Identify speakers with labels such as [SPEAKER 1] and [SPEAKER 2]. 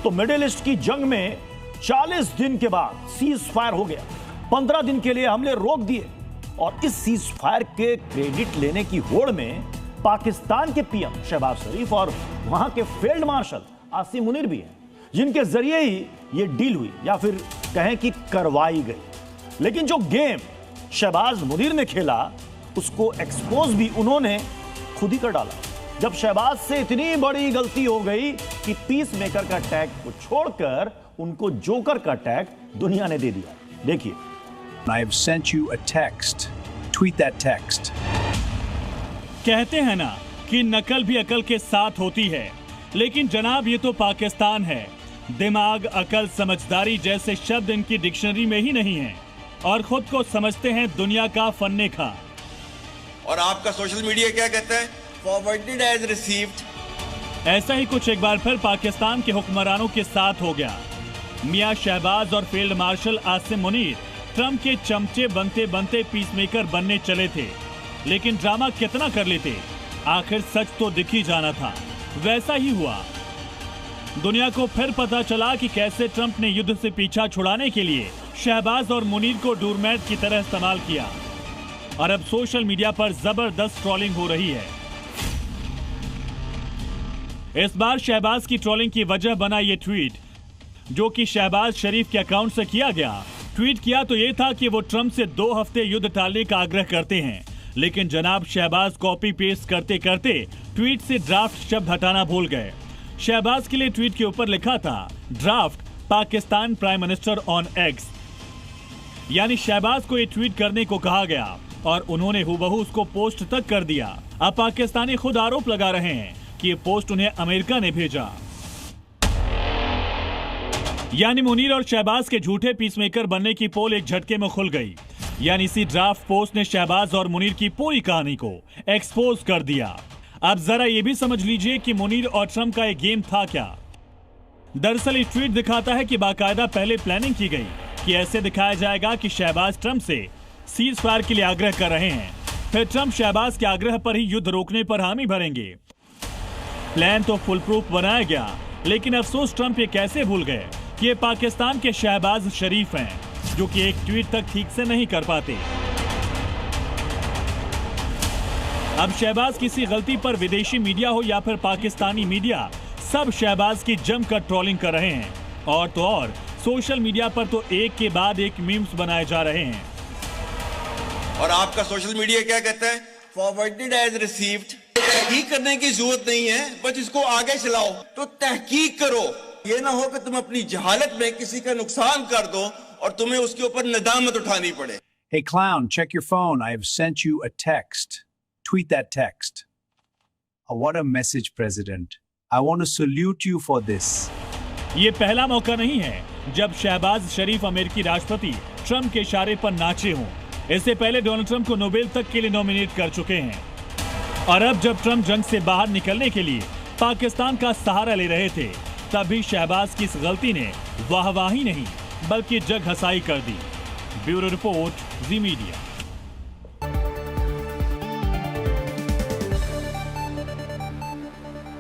[SPEAKER 1] तो middle east की जंग में 40 दिन के बाद सीज फायर हो गया। 15 दिन के लिए हमले रोक दिए और इस सीज फायर के क्रेडिट लेने की होड़ में पाकिस्तान के पीएम शहबाज शरीफ और वहां के फील्ड मार्शल आसिम मुनीर भी हैं, जिनके जरिए ही ये डील हुई या फिर कहें कि करवाई गई। लेकिन जो गेम शहबाज मुनीर ने खेला उसको एक्सपोज भी उन्होंने खुद ही कर डाला, जब शहबाज से इतनी बड़ी गलती हो गई कि पीस मेकर का टैग को छोड़कर उनको जोकर का टैग दुनिया ने दे दिया। देखिए,
[SPEAKER 2] I have sent you a text. Tweet that text.
[SPEAKER 3] कहते हैं ना कि नकल भी अकल के साथ होती है, लेकिन जनाब ये तो पाकिस्तान है। दिमाग, अकल, समझदारी जैसे शब्द इनकी डिक्शनरी में ही नहीं है और खुद को समझते हैं दुनिया का फन्ने खा।
[SPEAKER 4] और आपका सोशल मीडिया क्या कहता है? Forwarded as received.
[SPEAKER 3] ऐसा ही कुछ एक बार फिर पाकिस्तान के हुक्मरानों के साथ हो गया। मियां शहबाज और field marshal Asim Munir Trump के चमचे बनते बनते पीसमेकर बनने चले थे, लेकिन ड्रामा कितना कर लेते, आखिर सच तो दिख ही जाना था। वैसा ही हुआ। दुनिया को फिर पता चला कि कैसे ट्रंप ने युद्ध से पीछा छुड़ाने के लिए शहबाज और मुनीर को डोरमैट की तरह इस्तेमाल किया और अब सोशल मीडिया पर जबरदस्त ट्रोलिंग हो रही है। इस बार शहबाज की ट्रोलिंग की वजह बना ये ट्वीट, जो कि शहबाज शरीफ के अकाउंट से किया गया। ट्वीट किया तो ये था कि वो ट्रंप से 2 हफ्ते युद्ध टालने का आग्रह करते हैं, लेकिन जनाब शहबाज कॉपी पेस्ट करते करते ट्वीट से ड्राफ्ट शब्द हटाना भूल गए। शहबाज के लिए ट्वीट के ऊपर लिखा था draft Pakistan prime minister on x, यानी शहबाज को ये ट्वीट करने को कहा गया और उन्होंने हूबहू उसको पोस्ट तक कर दिया। अब पाकिस्तानी खुद आरोप लगा रहे हैं कि ये पोस्ट उन्हें अमेरिका ने भेजा। यानी मुनीर और शहबाज के झूठे पीसमेकर बनने की पोल एक झटके में खुल गई। यानी इसी ड्राफ्ट पोस्ट ने शहबाज और मुनीर की पूरी कहानी को एक्सपोज कर दिया। अब जरा ये भी समझ लीजिए कि मुनीर और ट्रंप का एक गेम था क्या। दरअसल ये ट्वीट दिखाता है कि बाकायदा पहले प्लानिंग की गई कि ऐसे दिखाया जाएगा कि शहबाज ट्रंप से सीज फायर के लिए आग्रह कर रहे हैं, फिर ट्रंप शहबाज के आग्रह पर ही युद्ध रोकने पर हामी भरेंगे। प्लान तो फुल प्रूफ बनाया गया, लेकिन अफसोस ट्रंप ये कैसे भूल गए कि ये पाकिस्तान के शहबाज शरीफ हैं, जो कि एक ट्वीट तक ठीक से नहीं कर पाते। अब शहबाज किसी गलती पर विदेशी मीडिया हो या फिर पाकिस्तानी मीडिया, सब शहबाज की जमकर ट्रोलिंग कर रहे हैं। और तो और सोशल मीडिया पर तो एक के बाद एक मीम्स बनाए जा रहे हैं।
[SPEAKER 4] और आपका सोशल मीडिया क्या कहता है? Forwarded as received. तहकीक करने की जरूरत नहीं है, बस इसको आगे चलाओ। तो तहकीक करो, ये ना हो कि तुम अपनी जहालत में किसी का नुकसान कर दो और तुम्हें उसके ऊपर नदामत उठानी पड़े।
[SPEAKER 2] Hey clown, check your phone. I have sent you a text. Tweet that text. Oh, what a message, President. I want to salute you for this.
[SPEAKER 3] ये पहला मौका नहीं है जब शहबाज शरीफ अमेरिकी राष्ट्रपति ट्रंप के इशारे पर नाचे हों। इससे पहले डोनाल्ड ट्रंप को नोबेल तक के लिए नॉमिनेट कर चुके हैं और अब जब ट्रंप जंग से बाहर निकलने के लिए पाकिस्तान का सहारा ले रहे थे, तभी शहबाज की इस गलती ने वाहवाही नहीं बल्कि जग हंसाई कर दी। ब्यूरो रिपोर्ट, जी मीडिया।